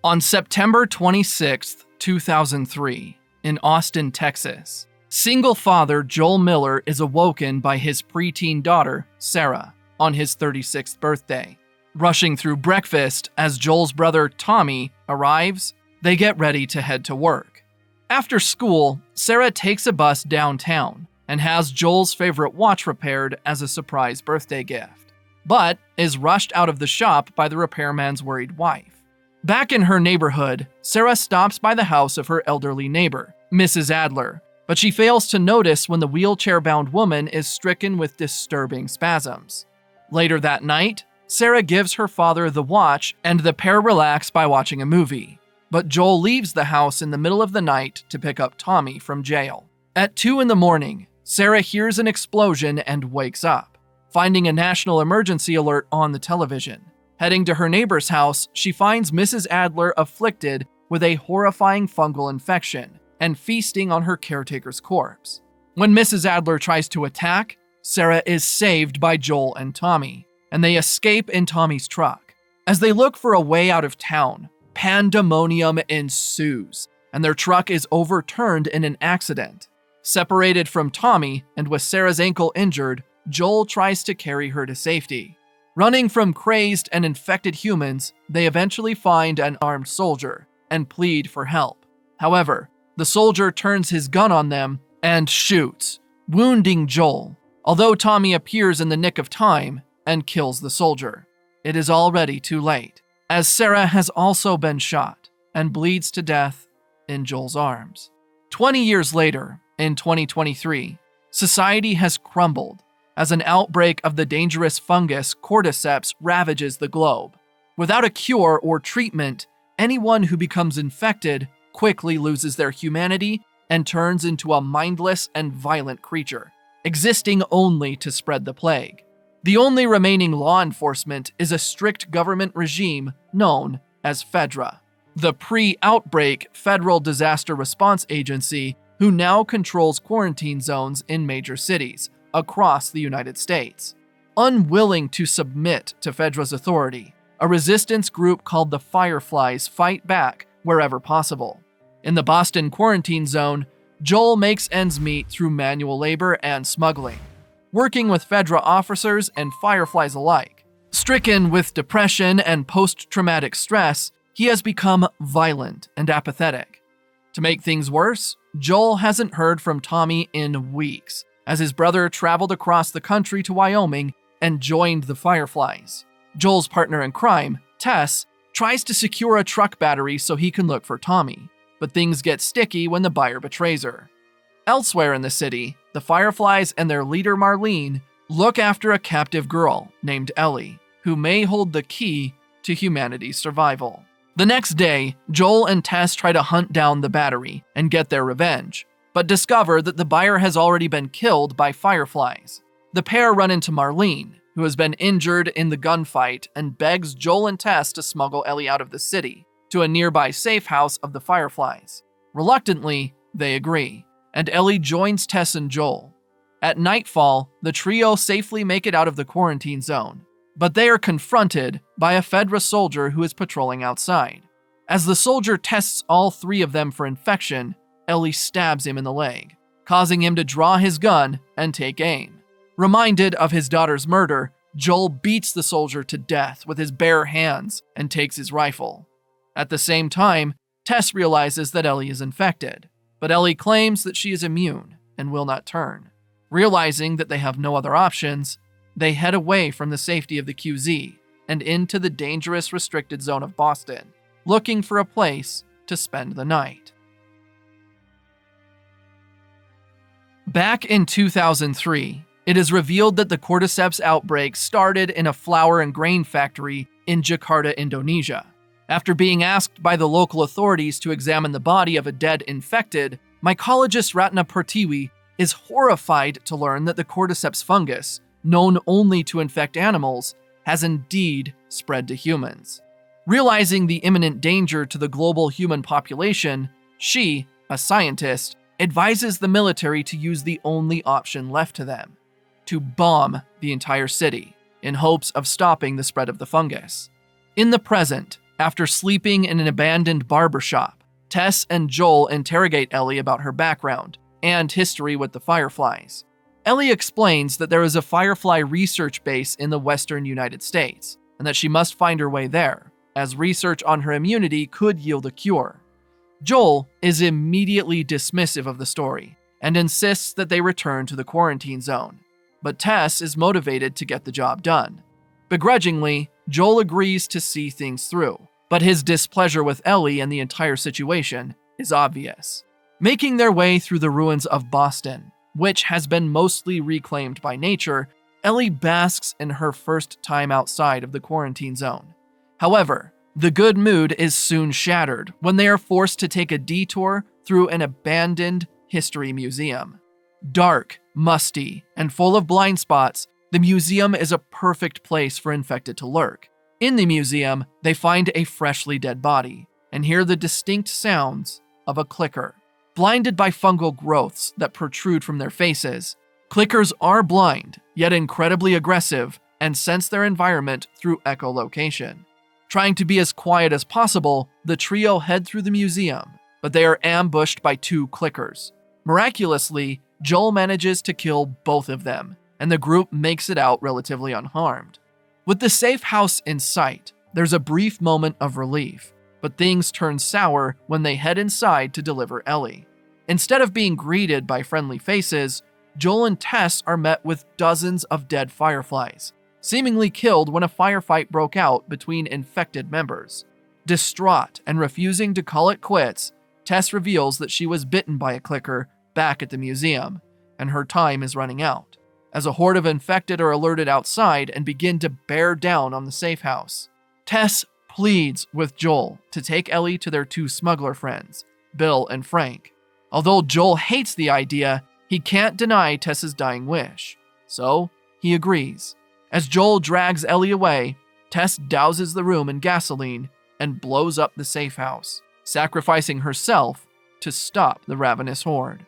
On September 26, 2003, in Austin, Texas, single father Joel Miller is awoken by his preteen daughter, Sarah, on his 36th birthday. Rushing through breakfast as Joel's brother, Tommy, arrives, they get ready to head to work. After school, Sarah takes a bus downtown and has Joel's favorite watch repaired as a surprise birthday gift, but is rushed out of the shop by the repairman's worried wife. Back in her neighborhood, Sarah stops by the house of her elderly neighbor, Mrs. Adler, but she fails to notice when the wheelchair-bound woman is stricken with disturbing spasms. Later that night, Sarah gives her father the watch and the pair relax by watching a movie. But Joel leaves the house in the middle of the night to pick up Tommy from jail. At 2 a.m, Sarah hears an explosion and wakes up, finding a national emergency alert on the television. Heading to her neighbor's house, she finds Mrs. Adler afflicted with a horrifying fungal infection and feasting on her caretaker's corpse. When Mrs. Adler tries to attack, Sarah is saved by Joel and Tommy, and they escape in Tommy's truck. As they look for a way out of town, pandemonium ensues, and their truck is overturned in an accident. Separated from Tommy, and with Sarah's ankle injured, Joel tries to carry her to safety. Running from crazed and infected humans, they eventually find an armed soldier and plead for help. However, the soldier turns his gun on them and shoots, wounding Joel, although Tommy appears in the nick of time and kills the soldier. It is already too late, as Sarah has also been shot and bleeds to death in Joel's arms. 20 years later, in 2023, society has crumbled as an outbreak of the dangerous fungus cordyceps ravages the globe. Without a cure or treatment, anyone who becomes infected quickly loses their humanity and turns into a mindless and violent creature, existing only to spread the plague. The only remaining law enforcement is a strict government regime known as FEDRA, the pre-outbreak Federal Disaster Response Agency, who now controls quarantine zones in major cities across the United States. Unwilling to submit to FEDRA's authority, a resistance group called the Fireflies fight back wherever possible. In the Boston quarantine zone, Joel makes ends meet through manual labor and smuggling, working with FEDRA officers and Fireflies alike. Stricken with depression and post-traumatic stress, he has become violent and apathetic. To make things worse, Joel hasn't heard from Tommy in weeks, as his brother traveled across the country to Wyoming and joined the Fireflies. Joel's partner in crime, Tess, tries to secure a truck battery so he can look for Tommy, but things get sticky when the buyer betrays her. Elsewhere in the city, the Fireflies and their leader Marlene look after a captive girl named Ellie, who may hold the key to humanity's survival. The next day, Joel and Tess try to hunt down the battery and get their revenge, but discover that the buyer has already been killed by Fireflies. The pair run into Marlene, who has been injured in the gunfight, and begs Joel and Tess to smuggle Ellie out of the city to a nearby safe house of the Fireflies. Reluctantly, they agree, and Ellie joins Tess and Joel. At nightfall, the trio safely make it out of the quarantine zone, but they are confronted by a FEDRA soldier who is patrolling outside. As the soldier tests all three of them for infection, Ellie stabs him in the leg, causing him to draw his gun and take aim. Reminded of his daughter's murder, Joel beats the soldier to death with his bare hands and takes his rifle. At the same time, Tess realizes that Ellie is infected, but Ellie claims that she is immune and will not turn. Realizing that they have no other options, they head away from the safety of the QZ and into the dangerous restricted zone of Boston, looking for a place to spend the night. Back in 2003, it is revealed that the cordyceps outbreak started in a flour and grain factory in Jakarta, Indonesia. After being asked by the local authorities to examine the body of a dead infected, mycologist Ratna Pertiwi is horrified to learn that the cordyceps fungus, known only to infect animals, has indeed spread to humans. Realizing the imminent danger to the global human population, she, a scientist, advises the military to use the only option left to them: to bomb the entire city, in hopes of stopping the spread of the fungus. In the present, after sleeping in an abandoned barbershop, Tess and Joel interrogate Ellie about her background and history with the Fireflies. Ellie explains that there is a Firefly research base in the western United States, and that she must find her way there, as research on her immunity could yield a cure. Joel is immediately dismissive of the story, and insists that they return to the quarantine zone, but Tess is motivated to get the job done. Begrudgingly, Joel agrees to see things through, but his displeasure with Ellie and the entire situation is obvious. Making their way through the ruins of Boston, which has been mostly reclaimed by nature, Ellie basks in her first time outside of the quarantine zone. However, the good mood is soon shattered when they are forced to take a detour through an abandoned history museum. Dark, musty, and full of blind spots, the museum is a perfect place for infected to lurk. In the museum, they find a freshly dead body and hear the distinct sounds of a clicker. Blinded by fungal growths that protrude from their faces, clickers are blind, yet incredibly aggressive, and sense their environment through echolocation. Trying to be as quiet as possible, the trio head through the museum, but they are ambushed by two clickers. Miraculously, Joel manages to kill both of them, and the group makes it out relatively unharmed. With the safe house in sight, there's a brief moment of relief, but things turn sour when they head inside to deliver Ellie. Instead of being greeted by friendly faces, Joel and Tess are met with dozens of dead Fireflies, seemingly killed when a firefight broke out between infected members. Distraught and refusing to call it quits, Tess reveals that she was bitten by a clicker back at the museum, and her time is running out, as a horde of infected are alerted outside and begin to bear down on the safe house. Tess pleads with Joel to take Ellie to their two smuggler friends, Bill and Frank. Although Joel hates the idea, he can't deny Tess's dying wish, so he agrees. As Joel drags Ellie away, Tess douses the room in gasoline and blows up the safe house, sacrificing herself to stop the ravenous horde.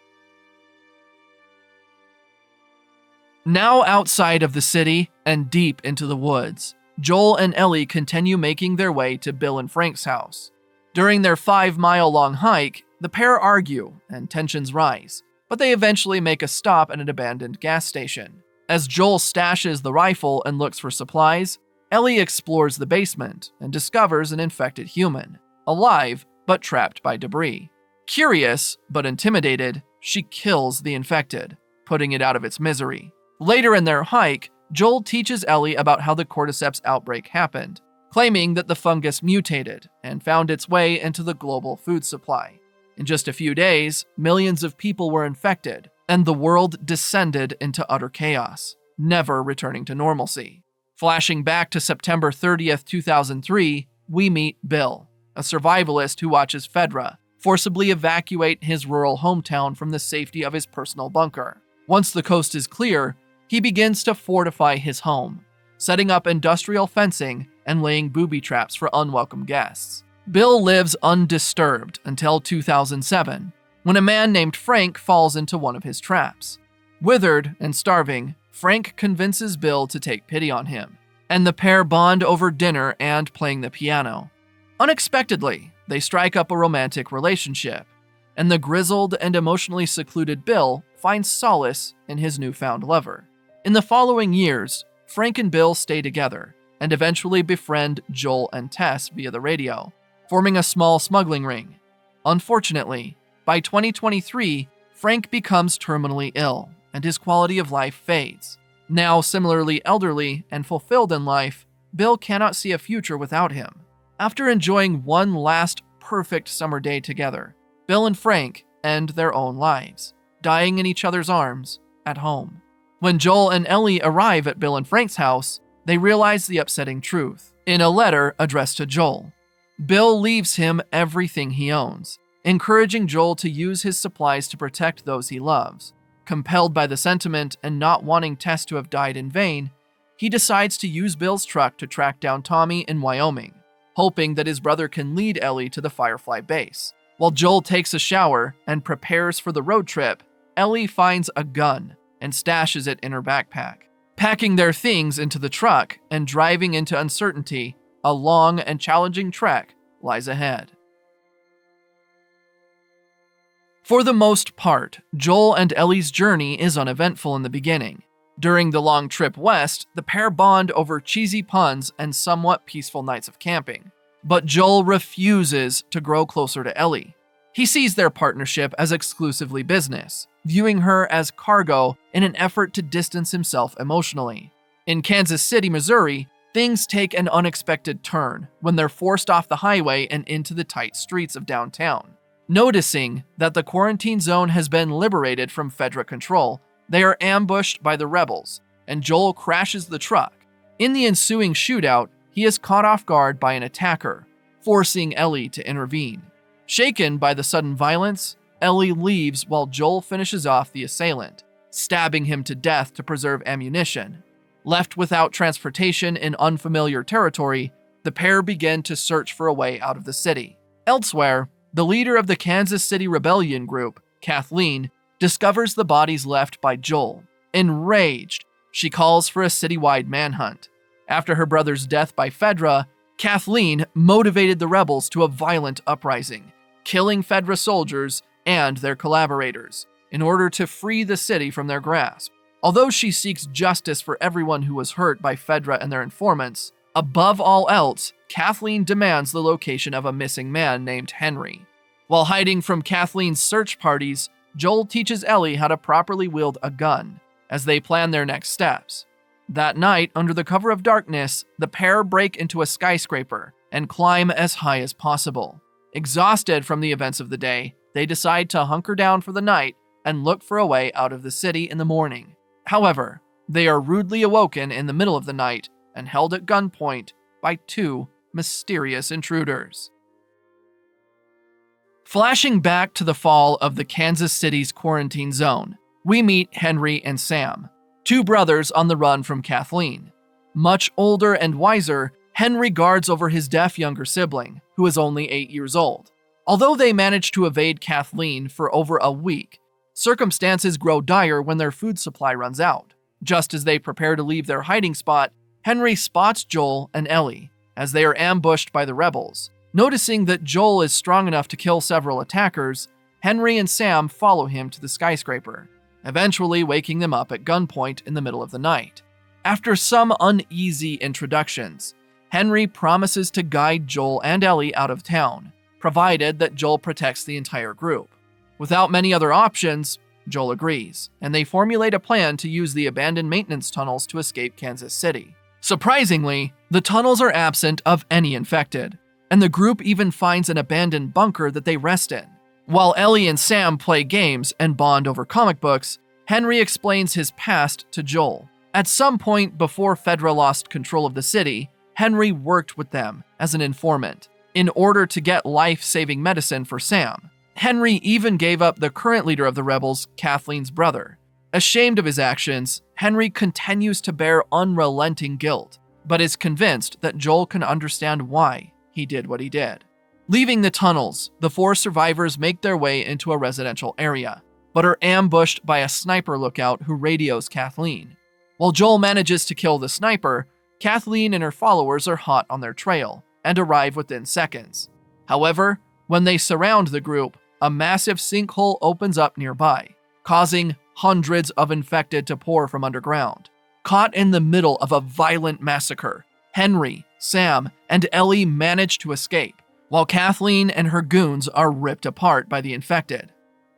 Now outside of the city and deep into the woods, Joel and Ellie continue making their way to Bill and Frank's house. During their 5-mile-long hike, the pair argue and tensions rise, but they eventually make a stop at an abandoned gas station. As Joel stashes the rifle and looks for supplies, Ellie explores the basement and discovers an infected human, alive but trapped by debris. Curious but intimidated, she kills the infected, putting it out of its misery. Later in their hike, Joel teaches Ellie about how the cordyceps outbreak happened, claiming that the fungus mutated and found its way into the global food supply. In just a few days, millions of people were infected, and the world descended into utter chaos, never returning to normalcy. Flashing back to September 30th, 2003, we meet Bill, a survivalist who watches Fedra forcibly evacuate his rural hometown from the safety of his personal bunker. Once the coast is clear, he begins to fortify his home, setting up industrial fencing and laying booby traps for unwelcome guests. Bill lives undisturbed until 2007, when a man named Frank falls into one of his traps. Withered and starving, Frank convinces Bill to take pity on him, and the pair bond over dinner and playing the piano. Unexpectedly, they strike up a romantic relationship, and the grizzled and emotionally secluded Bill finds solace in his newfound lover. In the following years, Frank and Bill stay together, and eventually befriend Joel and Tess via the radio, forming a small smuggling ring. Unfortunately, by 2023, Frank becomes terminally ill, and his quality of life fades. Now similarly elderly and fulfilled in life, Bill cannot see a future without him. After enjoying one last perfect summer day together, Bill and Frank end their own lives, dying in each other's arms at home. When Joel and Ellie arrive at Bill and Frank's house, they realize the upsetting truth. In a letter addressed to Joel, Bill leaves him everything he owns, encouraging Joel to use his supplies to protect those he loves. Compelled by the sentiment and not wanting Tess to have died in vain, he decides to use Bill's truck to track down Tommy in Wyoming, hoping that his brother can lead Ellie to the Firefly base. While Joel takes a shower and prepares for the road trip, Ellie finds a gun and stashes it in her backpack. Packing their things into the truck and driving into uncertainty, a long and challenging trek lies ahead. For the most part, Joel and Ellie's journey is uneventful in the beginning. During the long trip west, the pair bond over cheesy puns and somewhat peaceful nights of camping. But Joel refuses to grow closer to Ellie. He sees their partnership as exclusively business, viewing her as cargo in an effort to distance himself emotionally. In Kansas City, Missouri, things take an unexpected turn when they're forced off the highway and into the tight streets of downtown. Noticing that the quarantine zone has been liberated from Fedra control, they are ambushed by the rebels, and Joel crashes the truck. In the ensuing shootout, he is caught off guard by an attacker, forcing Ellie to intervene. Shaken by the sudden violence, Ellie leaves while Joel finishes off the assailant, stabbing him to death to preserve ammunition. Left without transportation in unfamiliar territory, the pair begin to search for a way out of the city. Elsewhere, the leader of the Kansas City Rebellion group, Kathleen, discovers the bodies left by Joel. Enraged, she calls for a citywide manhunt. After her brother's death by Fedra, Kathleen motivated the rebels to a violent uprising, killing Fedra soldiers and their collaborators in order to free the city from their grasp. Although she seeks justice for everyone who was hurt by Fedra and their informants, above all else, Kathleen demands the location of a missing man named Henry. While hiding from Kathleen's search parties, Joel teaches Ellie how to properly wield a gun as they plan their next steps. That night, under the cover of darkness, the pair break into a skyscraper and climb as high as possible. Exhausted from the events of the day, they decide to hunker down for the night and look for a way out of the city in the morning. However, they are rudely awoken in the middle of the night and held at gunpoint by two mysterious intruders. Flashing back to the fall of the Kansas City's quarantine zone, we meet Henry and Sam, two brothers on the run from Kathleen. Much older and wiser, Henry guards over his deaf younger sibling, who is only 8 years old. Although they manage to evade Kathleen for over a week, circumstances grow dire when their food supply runs out. Just as they prepare to leave their hiding spot, Henry spots Joel and Ellie as they are ambushed by the rebels. Noticing that Joel is strong enough to kill several attackers, Henry and Sam follow him to the skyscraper, eventually waking them up at gunpoint in the middle of the night. After some uneasy introductions, Henry promises to guide Joel and Ellie out of town, provided that Joel protects the entire group. Without many other options, Joel agrees, and they formulate a plan to use the abandoned maintenance tunnels to escape Kansas City. Surprisingly, the tunnels are absent of any infected, and the group even finds an abandoned bunker that they rest in. While Ellie and Sam play games and bond over comic books, Henry explains his past to Joel. At some point before Fedra lost control of the city, Henry worked with them as an informant in order to get life-saving medicine for Sam. Henry even gave up the current leader of the rebels, Kathleen's brother. Ashamed of his actions, Henry continues to bear unrelenting guilt, but is convinced that Joel can understand why he did what he did. Leaving the tunnels, the four survivors make their way into a residential area, but are ambushed by a sniper lookout who radios Kathleen. While Joel manages to kill the sniper, Kathleen and her followers are hot on their trail and arrive within seconds. However, when they surround the group, a massive sinkhole opens up nearby, causing hundreds of infected to pour from underground. Caught in the middle of a violent massacre, Henry, Sam, and Ellie manage to escape, while Kathleen and her goons are ripped apart by the infected.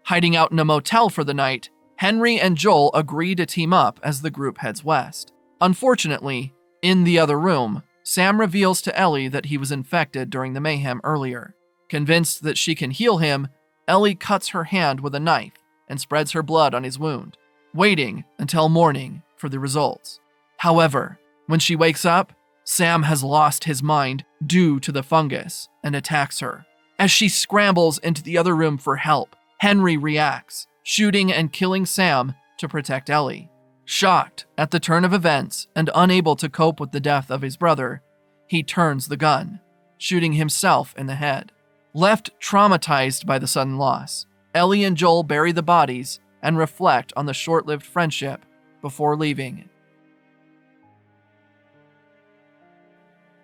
Hiding out in a motel for the night, Henry and Joel agree to team up as the group heads west. Unfortunately, in the other room, Sam reveals to Ellie that he was infected during the mayhem earlier. Convinced that she can heal him, Ellie cuts her hand with a knife and spreads her blood on his wound, waiting until morning for the results. However, when she wakes up, Sam has lost his mind due to the fungus and attacks her. As she scrambles into the other room for help, Henry reacts, shooting and killing Sam to protect Ellie. Shocked at the turn of events and unable to cope with the death of his brother, he turns the gun, shooting himself in the head. Left traumatized by the sudden loss, Ellie and Joel bury the bodies and reflect on the short-lived friendship before leaving.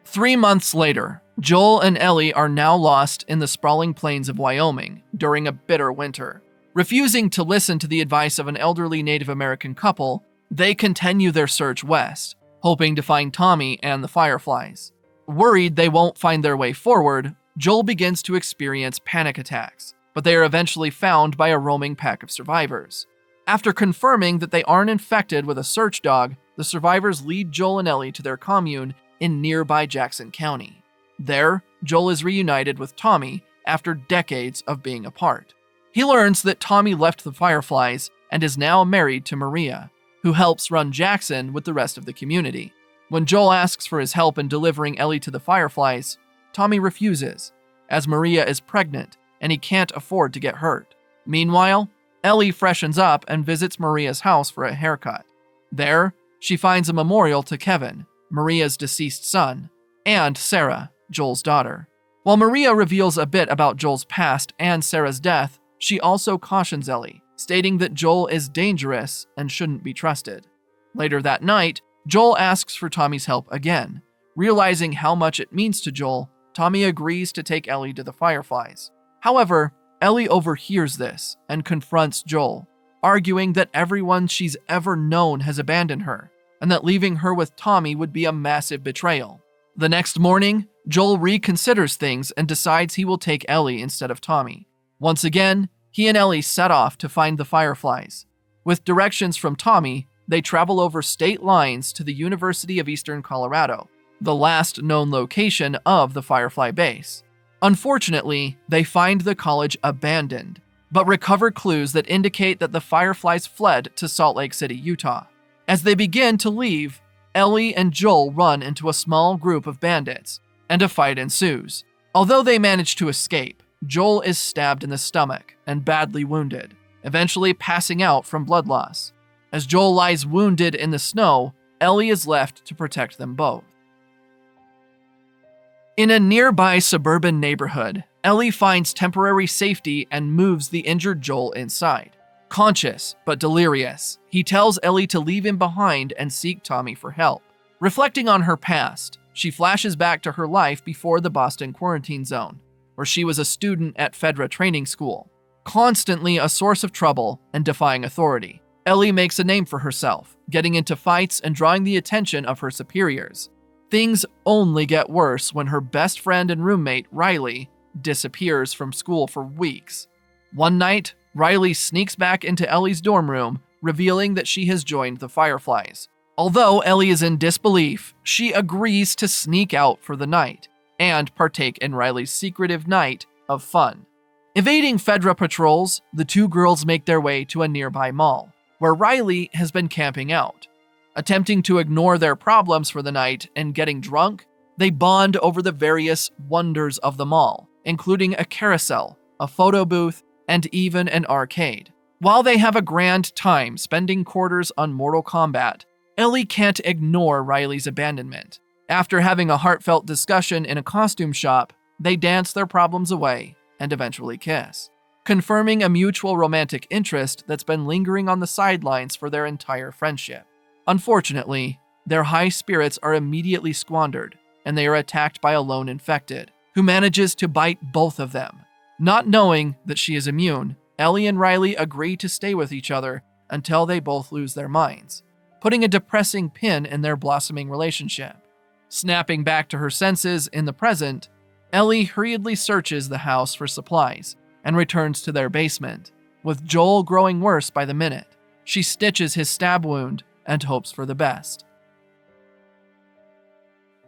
3 months later, Joel and Ellie are now lost in the sprawling plains of Wyoming during a bitter winter. Refusing to listen to the advice of an elderly Native American couple, they continue their search west, hoping to find Tommy and the Fireflies. Worried they won't find their way forward, Joel begins to experience panic attacks, but they are eventually found by a roaming pack of survivors. After confirming that they aren't infected with a search dog, the survivors lead Joel and Ellie to their commune in nearby Jackson County. There, Joel is reunited with Tommy after decades of being apart. He learns that Tommy left the Fireflies and is now married to Maria, who helps run Jackson with the rest of the community. When Joel asks for his help in delivering Ellie to the Fireflies, Tommy refuses, as Maria is pregnant and he can't afford to get hurt. Meanwhile, Ellie freshens up and visits Maria's house for a haircut. There, she finds a memorial to Kevin, Maria's deceased son, and Sarah, Joel's daughter. While Maria reveals a bit about Joel's past and Sarah's death, she also cautions Ellie, stating that Joel is dangerous and shouldn't be trusted. Later that night, Joel asks for Tommy's help again. Realizing how much it means to Joel, Tommy agrees to take Ellie to the Fireflies. However, Ellie overhears this and confronts Joel, arguing that everyone she's ever known has abandoned her, and that leaving her with Tommy would be a massive betrayal. The next morning, Joel reconsiders things and decides he will take Ellie instead of Tommy. Once again, he and Ellie set off to find the Fireflies. With directions from Tommy, they travel over state lines to the University of Eastern Colorado, the last known location of the Firefly base. Unfortunately, they find the college abandoned, but recover clues that indicate that the Fireflies fled to Salt Lake City, Utah. As they begin to leave, Ellie and Joel run into a small group of bandits, and a fight ensues. Although they manage to escape, Joel is stabbed in the stomach and badly wounded, eventually passing out from blood loss. As Joel lies wounded in the snow, Ellie is left to protect them both. In a nearby suburban neighborhood, Ellie finds temporary safety and moves the injured Joel inside. Conscious but delirious, he tells Ellie to leave him behind and seek Tommy for help. Reflecting on her past, she flashes back to her life before the Boston quarantine zone, where she was a student at Fedra training school, constantly a source of trouble and defying authority. Ellie makes a name for herself, getting into fights and drawing the attention of her superiors. Things only get worse when her best friend and roommate, Riley, disappears from school for weeks. One night, Riley sneaks back into Ellie's dorm room, revealing that she has joined the Fireflies. Although Ellie is in disbelief, she agrees to sneak out for the night and partake in Riley's secretive night of fun. Evading Fedra patrols, the two girls make their way to a nearby mall, where Riley has been camping out. Attempting to ignore their problems for the night and getting drunk, they bond over the various wonders of the mall, including a carousel, a photo booth, and even an arcade. While they have a grand time spending quarters on Mortal Kombat, Ellie can't ignore Riley's abandonment. After having a heartfelt discussion in a costume shop, they dance their problems away and eventually kiss, confirming a mutual romantic interest that's been lingering on the sidelines for their entire friendship. Unfortunately, their high spirits are immediately squandered, and they are attacked by a lone infected, who manages to bite both of them. Not knowing that she is immune, Ellie and Riley agree to stay with each other until they both lose their minds, putting a depressing pin in their blossoming relationship. Snapping back to her senses in the present, Ellie hurriedly searches the house for supplies and returns to their basement, with Joel growing worse by the minute. She stitches his stab wound and hopes for the best.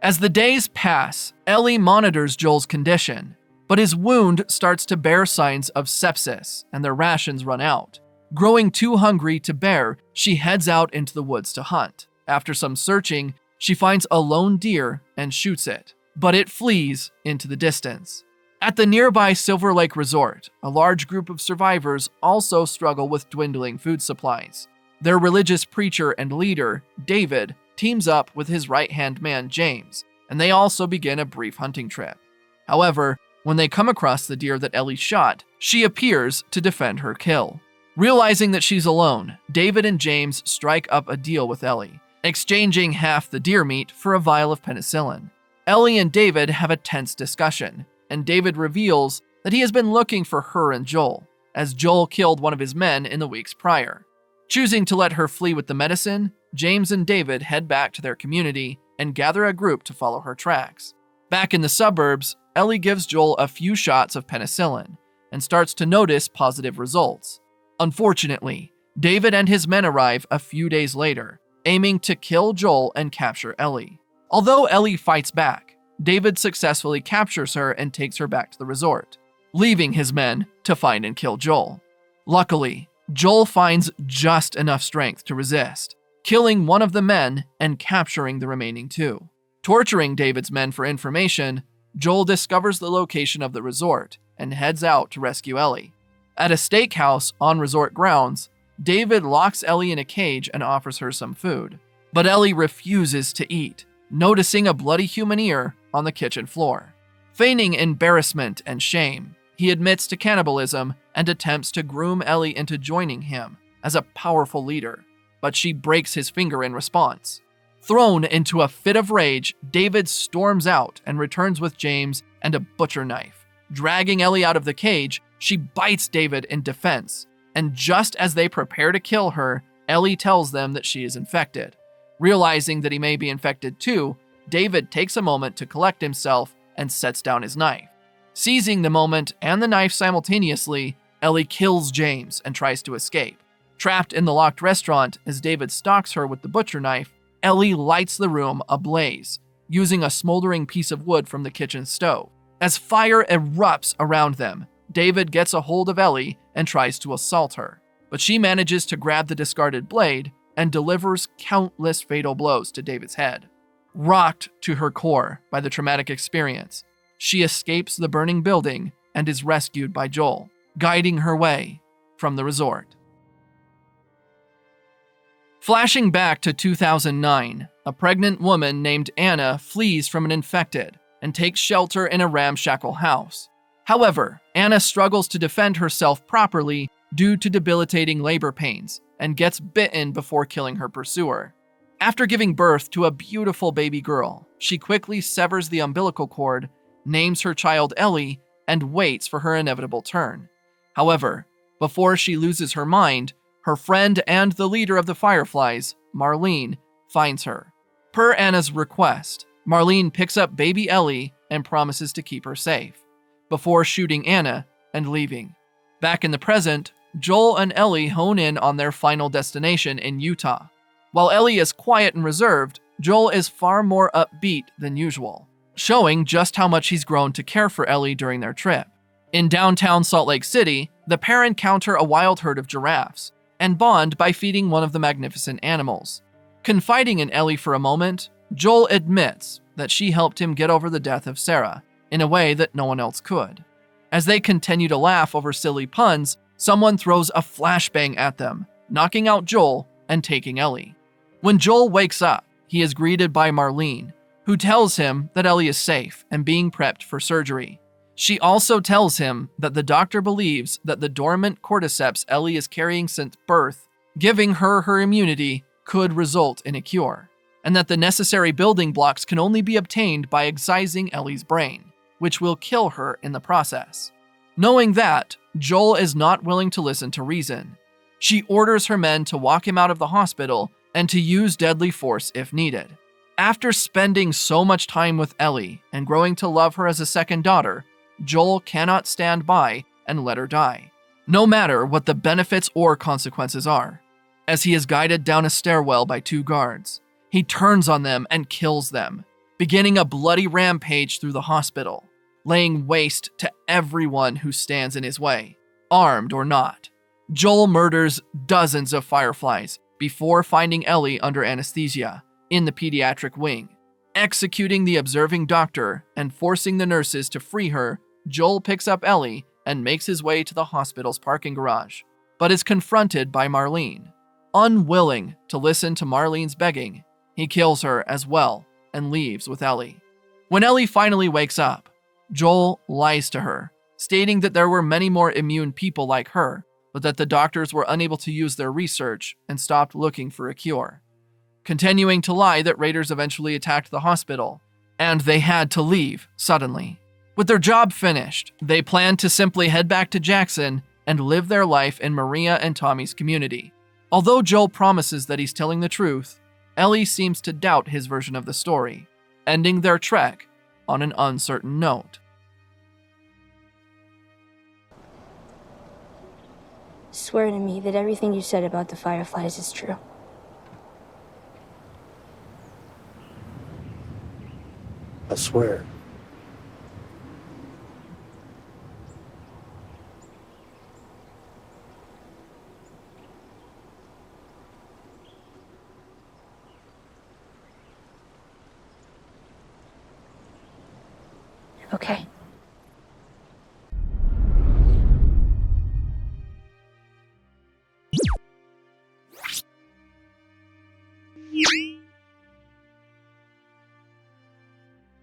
As the days pass, Ellie monitors Joel's condition, but his wound starts to bear signs of sepsis and their rations run out. Growing too hungry to bear, she heads out into the woods to hunt. After some searching, she finds a lone deer and shoots it, but it flees into the distance. At the nearby Silver Lake Resort, a large group of survivors also struggle with dwindling food supplies. Their religious preacher and leader, David, teams up with his right-hand man, James, and they also begin a brief hunting trip. However, when they come across the deer that Ellie shot, she appears to defend her kill. Realizing that she's alone, David and James strike up a deal with Ellie, exchanging half the deer meat for a vial of penicillin. Ellie and David have a tense discussion, and David reveals that he has been looking for her and Joel, as Joel killed one of his men in the weeks prior. Choosing to let her flee with the medicine, James and David head back to their community and gather a group to follow her tracks. Back in the suburbs, Ellie gives Joel a few shots of penicillin and starts to notice positive results. Unfortunately, David and his men arrive a few days later, aiming to kill Joel and capture Ellie. Although Ellie fights back, David successfully captures her and takes her back to the resort, leaving his men to find and kill Joel. Luckily, Joel finds just enough strength to resist, killing one of the men and capturing the remaining two. Torturing David's men for information, Joel discovers the location of the resort and heads out to rescue Ellie. At a steakhouse on resort grounds, David locks Ellie in a cage and offers her some food, but Ellie refuses to eat, noticing a bloody human ear on the kitchen floor. Feigning embarrassment and shame, he admits to cannibalism and attempts to groom Ellie into joining him as a powerful leader, but she breaks his finger in response. Thrown into a fit of rage, David storms out and returns with James and a butcher knife. Dragging Ellie out of the cage, she bites David in defense, and just as they prepare to kill her, Ellie tells them that she is infected. Realizing that he may be infected too, David takes a moment to collect himself and sets down his knife. Seizing the moment and the knife simultaneously, Ellie kills James and tries to escape. Trapped in the locked restaurant as David stalks her with the butcher knife, Ellie lights the room ablaze, using a smoldering piece of wood from the kitchen stove. As fire erupts around them, David gets a hold of Ellie and tries to assault her, but she manages to grab the discarded blade and delivers countless fatal blows to David's head. Rocked to her core by the traumatic experience, she escapes the burning building and is rescued by Joel, guiding her way from the resort. Flashing back to 2009, a pregnant woman named Anna flees from an infected and takes shelter in a ramshackle house. However, Anna struggles to defend herself properly due to debilitating labor pains and gets bitten before killing her pursuer. After giving birth to a beautiful baby girl, she quickly severs the umbilical cord, names her child Ellie, and waits for her inevitable turn. However, before she loses her mind, her friend and the leader of the Fireflies, Marlene, finds her. Per Anna's request, Marlene picks up baby Ellie and promises to keep her safe, before shooting Anna and leaving. Back in the present, Joel and Ellie hone in on their final destination in Utah. While Ellie is quiet and reserved, Joel is far more upbeat than usual, showing just how much he's grown to care for Ellie during their trip. In downtown Salt Lake City, the pair encounter a wild herd of giraffes and bond by feeding one of the magnificent animals. Confiding in Ellie for a moment, Joel admits that she helped him get over the death of Sarah in a way that no one else could. As they continue to laugh over silly puns, someone throws a flashbang at them, knocking out Joel and taking Ellie. When Joel wakes up, he is greeted by Marlene, who tells him that Ellie is safe and being prepped for surgery. She also tells him that the doctor believes that the dormant cordyceps Ellie is carrying since birth, giving her her immunity, could result in a cure, and that the necessary building blocks can only be obtained by excising Ellie's brain, which will kill her in the process. Knowing that, Joel is not willing to listen to reason. She orders her men to walk him out of the hospital and to use deadly force if needed. After spending so much time with Ellie and growing to love her as a second daughter, Joel cannot stand by and let her die, no matter what the benefits or consequences are. As he is guided down a stairwell by two guards, he turns on them and kills them, beginning a bloody rampage through the hospital, laying waste to everyone who stands in his way, armed or not. Joel murders dozens of Fireflies before finding Ellie under anesthesia in the pediatric wing, executing the observing doctor and forcing the nurses to free her Joel picks up Ellie and makes his way to the hospital's parking garage, but is confronted by Marlene. Unwilling to listen to Marlene's begging, he kills her as well and leaves with Ellie. When Ellie finally wakes up, Joel lies to her, stating that there were many more immune people like her, but that the doctors were unable to use their research and stopped looking for a cure. Continuing to lie that raiders eventually attacked the hospital, and they had to leave suddenly. With their job finished, they planned to simply head back to Jackson and live their life in Maria and Tommy's community. Although Joel promises that he's telling the truth, Ellie seems to doubt his version of the story, ending their trek on an uncertain note. Swear to me that everything you said about the Fireflies is true. I swear. Okay.